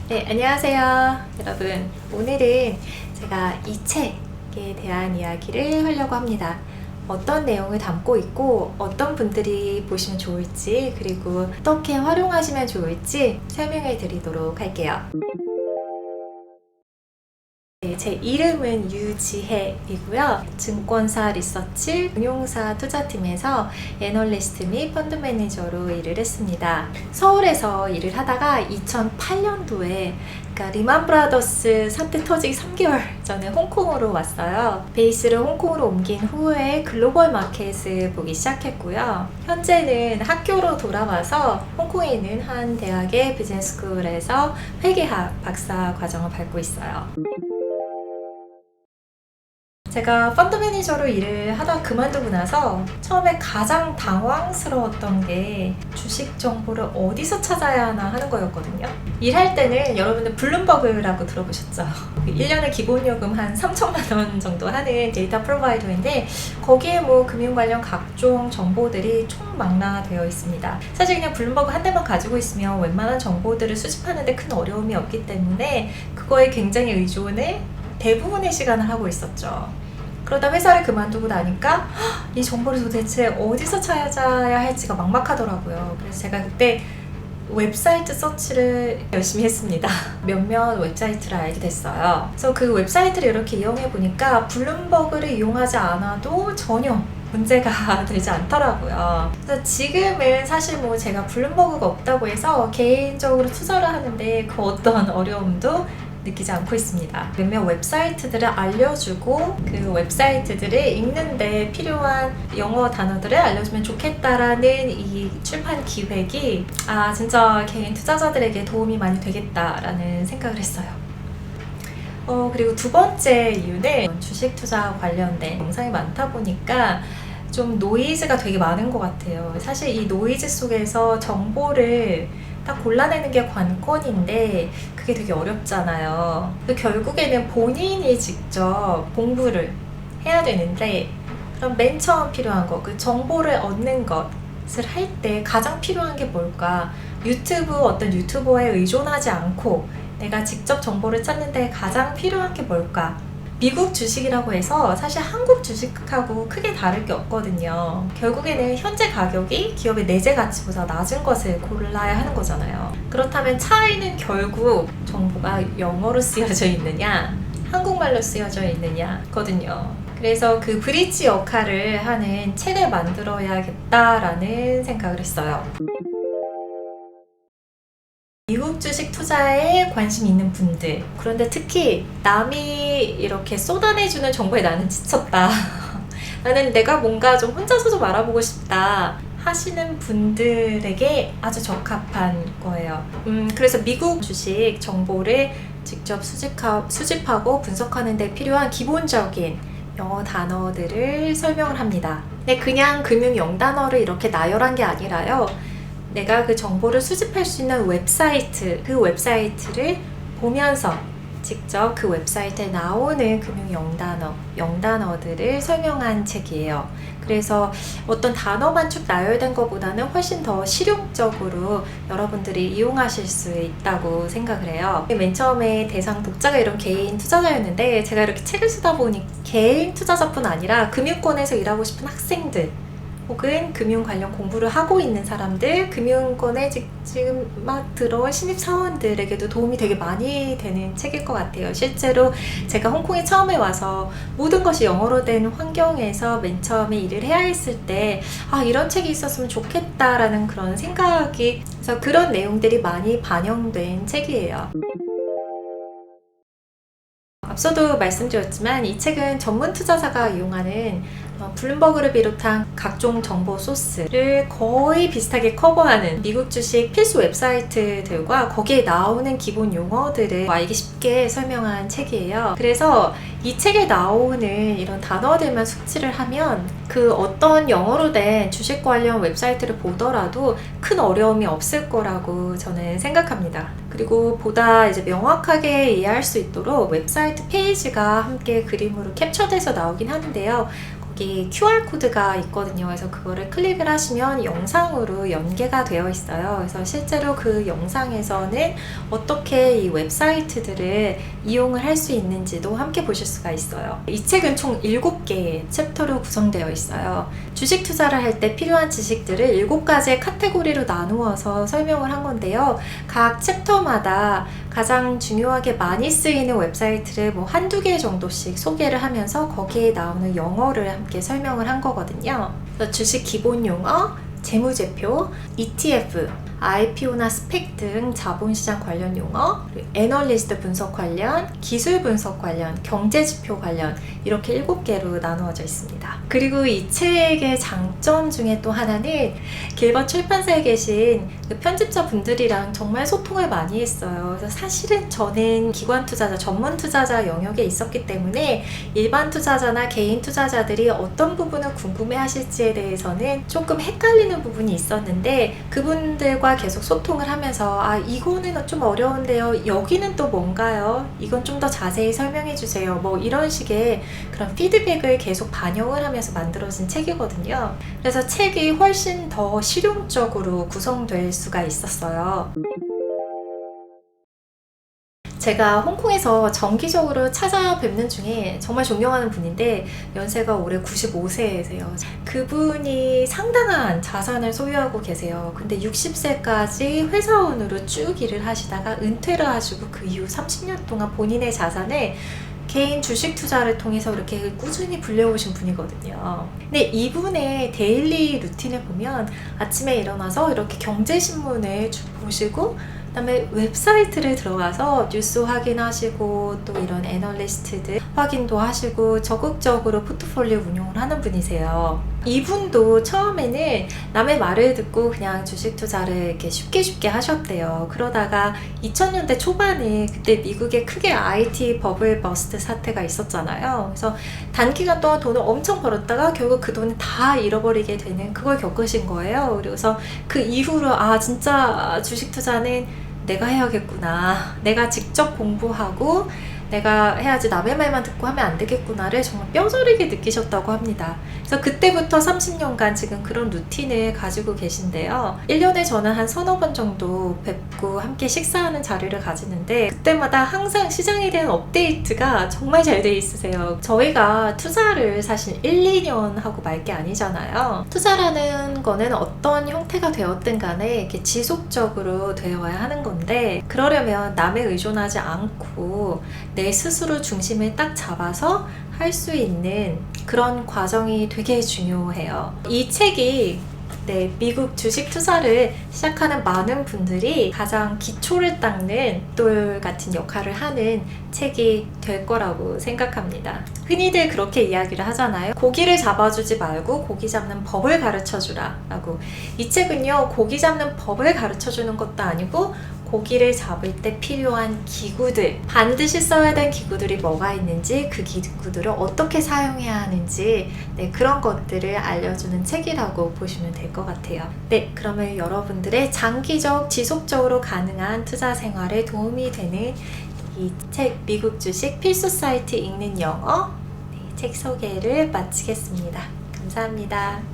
네, 안녕하세요. 여러분, 오늘은 제가 이 책에 대한 이야기를 하려고 합니다. 어떤 내용을 담고 있고 어떤 분들이 보시면 좋을지, 그리고 어떻게 활용하시면 좋을지 설명해 드리도록 할게요. 네, 제 이름은 유지혜이고요. 증권사 리서치 금융사 투자팀에서 애널리스트 및 펀드 매니저로 일을 했습니다. 서울에서 일을 하다가 2008년도에 그러니까 리만 브라더스 사태 터지기 3개월 전에 홍콩으로 왔어요. 베이스를 홍콩으로 옮긴 후에 글로벌 마켓을 보기 시작했고요. 현재는 학교로 돌아와서 홍콩에 있는 한 대학의 비즈니스 스쿨에서 회계학 박사 과정을 밟고 있어요. 제가 펀드 매니저로 일을 하다 그만두고 나서 처음에 가장 당황스러웠던 게 주식 정보를 어디서 찾아야 하나 하는 거였거든요. 일할 때는 여러분들 블룸버그라고 들어보셨죠? 1년에 기본 요금 한 3천만 원 정도 하는 데이터 프로바이더인데 거기에 뭐 금융 관련 각종 정보들이 총망라되어 있습니다. 사실 그냥 블룸버그 한 대만 가지고 있으면 웬만한 정보들을 수집하는데 큰 어려움이 없기 때문에 그거에 굉장히 의존을 대부분의 시간을 하고 있었죠. 그러다 회사를 그만두고 나니까 이 정보를 도대체 어디서 찾아야 할지가 막막하더라고요. 그래서 제가 그때 웹사이트 서치를 열심히 했습니다. 몇몇 웹사이트를 알게 됐어요. 그래서 그 웹사이트를 이렇게 이용해 보니까 블룸버그를 이용하지 않아도 전혀 문제가 되지 않더라고요. 그래서 지금은 사실 뭐 제가 블룸버그가 없다고 해서 개인적으로 투자를 하는데 그 어떤 어려움도 느끼지 않고 있습니다. 몇몇 웹사이트들을 알려주고 그 웹사이트들을 읽는데 필요한 영어 단어들을 알려주면 좋겠다라는 이 출판 기획이 진짜 개인 투자자들에게 도움이 많이 되겠다라는 생각을 했어요. 그리고 두 번째 이유는 주식 투자 관련된 영상이 많다 보니까 좀 노이즈가 되게 많은 것 같아요. 사실 이 노이즈 속에서 정보를 딱 골라내는 게 관건인데 그게 되게 어렵잖아요. 결국에는 본인이 직접 공부를 해야 되는데 그럼 맨 처음 필요한 거, 그 정보를 얻는 것을 할 때 가장 필요한 게 뭘까? 어떤 유튜버에 의존하지 않고 내가 직접 정보를 찾는데 가장 필요한 게 뭘까? 미국 주식이라고 해서 사실 한국 주식하고 크게 다를 게 없거든요. 결국에는 현재 가격이 기업의 내재 가치보다 낮은 것을 골라야 하는 거잖아요. 그렇다면 차이는 결국 정보가 영어로 쓰여져 있느냐, 한국말로 쓰여져 있느냐거든요. 그래서 그 브릿지 역할을 하는 책을 만들어야겠다라는 생각을 했어요. 미국 주식 투자에 관심 있는 분들, 그런데 특히 남이 이렇게 쏟아내주는 정보에 나는 지쳤다. 나는 내가 뭔가 좀 혼자서 좀 알아보고 싶다 하시는 분들에게 아주 적합한 거예요. 그래서 미국 주식 정보를 직접 수집하고 분석하는 데 필요한 기본적인 영어 단어들을 설명을 합니다. 근데 그냥 금융 영단어를 이렇게 나열한 게 아니라요. 내가 그 정보를 수집할 수 있는 웹사이트, 그 웹사이트를 보면서 직접 그 웹사이트에 나오는 금융 영단어들을 설명한 책이에요. 그래서 어떤 단어만 쭉 나열된 것보다는 훨씬 더 실용적으로 여러분들이 이용하실 수 있다고 생각을 해요. 맨 처음에 대상 독자가 이런 개인 투자자였는데 제가 이렇게 책을 쓰다 보니 개인 투자자뿐 아니라 금융권에서 일하고 싶은 학생들 혹은 금융 관련 공부를 하고 있는 사람들, 금융권에 지금 막 들어온 신입사원들에게도 도움이 되게 많이 되는 책일 것 같아요. 실제로 제가 홍콩에 처음에 와서 모든 것이 영어로 된 환경에서 맨 처음에 일을 해야 했을 때 이런 책이 있었으면 좋겠다라는 그런 생각이, 그래서 그런 내용들이 많이 반영된 책이에요. 앞서도 말씀드렸지만 이 책은 전문 투자자가 이용하는 블룸버그를 비롯한 각종 정보 소스를 거의 비슷하게 커버하는 미국 주식 필수 웹사이트들과 거기에 나오는 기본 용어들을 알기 쉽게 설명한 책이에요. 그래서 이 책에 나오는 이런 단어들만 숙지를 하면 그 어떤 영어로 된 주식 관련 웹사이트를 보더라도 큰 어려움이 없을 거라고 저는 생각합니다. 그리고 보다 이제 명확하게 이해할 수 있도록 웹사이트 페이지가 함께 그림으로 캡처돼서 나오긴 하는데요. 거기 QR코드가 있거든요. 그래서 그거를 클릭을 하시면 영상으로 연계가 되어 있어요. 그래서 실제로 그 영상에서는 어떻게 이 웹사이트들을 이용을 할 수 있는지도 함께 보실 수가 있어요. 이 책은 총 7개의 챕터로 구성되어 있어요. 주식 투자를 할 때 필요한 지식들을 7가지의 카테고리로 나누어서 설명을 한 건데요. 각 챕터마다 가장 중요하게 많이 쓰이는 웹사이트를 뭐 한두 개 정도씩 소개를 하면서 거기에 나오는 영어를 함께 설명을 한 거거든요. 그래서 주식 기본 용어, 재무제표, ETF, IPO나 스펙 등 자본시장 관련 용어, 애널리스트 분석 관련, 기술 분석 관련, 경제지표 관련 이렇게 7개로 나누어져 있습니다. 그리고 이 책의 장점 중에 또 하나는 길벗 출판사에 계신 그 편집자 분들이랑 정말 소통을 많이 했어요. 그래서 사실은 저는 기관 투자자, 전문 투자자 영역에 있었기 때문에 일반 투자자나 개인 투자자들이 어떤 부분을 궁금해 하실지에 대해서는 조금 헷갈리는 부분이 있었는데 그분들과 계속 소통을 하면서 아 이거는 좀 어려운데요, 여기는 또 뭔가요, 이건 좀 더 자세히 설명해 주세요, 뭐 이런 식의 그런 피드백을 계속 반영을 하면서 만들어진 책이거든요. 그래서 책이 훨씬 더 실용적으로 구성될 수가 있었어요. 제가 홍콩에서 정기적으로 찾아뵙는 중에 정말 존경하는 분인데 연세가 올해 95세세요. 그분이 상당한 자산을 소유하고 계세요. 근데 60세까지 회사원으로 쭉 일을 하시다가 은퇴를 하시고 그 이후 30년 동안 본인의 자산을 개인 주식 투자를 통해서 이렇게 꾸준히 불려오신 분이거든요. 근데 이분의 데일리 루틴을 보면 아침에 일어나서 이렇게 경제신문을 쭉 보시고 그다음에 웹사이트를 들어가서 뉴스 확인하시고 또 이런 애널리스트들 확인도 하시고 적극적으로 포트폴리오 운용을 하는 분이세요. 이분도 처음에는 남의 말을 듣고 그냥 주식 투자를 이렇게 쉽게 하셨대요. 그러다가 2000년대 초반에 그때 미국에 크게 IT 버블 버스트 사태가 있었잖아요. 그래서 단기간 동안 돈을 엄청 벌었다가 결국 그 돈을 다 잃어버리게 되는 그걸 겪으신 거예요. 그래서 그 이후로 아 진짜 주식 투자는 내가 해야겠구나, 내가 직접 공부하고 내가 해야지 남의 말만 듣고 하면 안 되겠구나를 정말 뼈저리게 느끼셨다고 합니다. 그래서 그때부터 30년간 지금 그런 루틴을 가지고 계신데요. 1년에 저는 한 서너 번 정도 뵙고 함께 식사하는 자리를 가지는데 그때마다 항상 시장에 대한 업데이트가 정말 잘 돼 있으세요. 저희가 투자를 사실 1, 2년 하고 말 게 아니잖아요. 투자라는 거는 어떤 형태가 되었든 간에 이렇게 지속적으로 되어야 하는 건데 그러려면 남에 의존하지 않고 내 스스로 중심을 딱 잡아서 할 수 있는 그런 과정이 되게 중요해요. 이 책이 미국 주식 투자를 시작하는 많은 분들이 가장 기초를 닦는 돌 같은 역할을 하는 책이 될 거라고 생각합니다. 흔히들 그렇게 이야기를 하잖아요. 고기를 잡아주지 말고 고기 잡는 법을 가르쳐주라 라고. 이 책은요, 고기 잡는 법을 가르쳐주는 것도 아니고 고기를 잡을 때 필요한 기구들, 반드시 써야 되는 기구들이 뭐가 있는지, 그 기구들을 어떻게 사용해야 하는지, 그런 것들을 알려주는 책이라고 보시면 될 것 같아요. 그러면 여러분들의 장기적, 지속적으로 가능한 투자 생활에 도움이 되는 이 책, 미국 주식 필수 사이트 읽는 영어 책 소개를 마치겠습니다. 감사합니다.